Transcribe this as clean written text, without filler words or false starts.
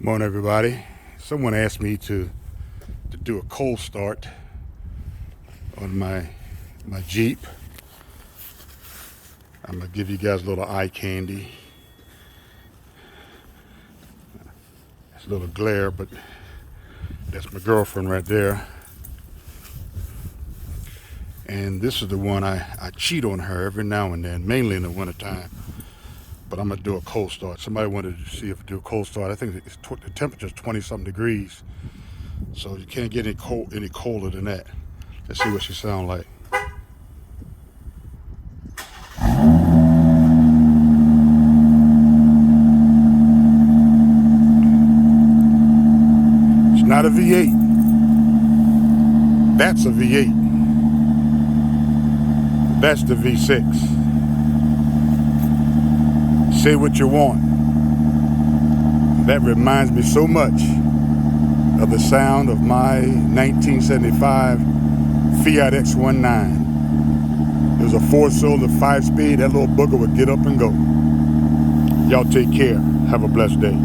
Morning, everybody. Someone asked me to do a cold start on my Jeep. I'm gonna give you guys a little eye candy. It's a little glare, but that's my girlfriend right there. And this is the one I cheat on her every now and then, mainly in the wintertime. But I'm gonna do a cold start. Somebody wanted to see if I do a cold start. I think the temperature's 20-something degrees, so you can't get any colder than that. Let's see what she sounds like. It's not a V8. That's a V8. That's the V6. Say what you want. That reminds me so much of the sound of my 1975 Fiat X19. It was a 4-cylinder, 5-speed. That little booger would get up and go. Y'all take care. Have a blessed day.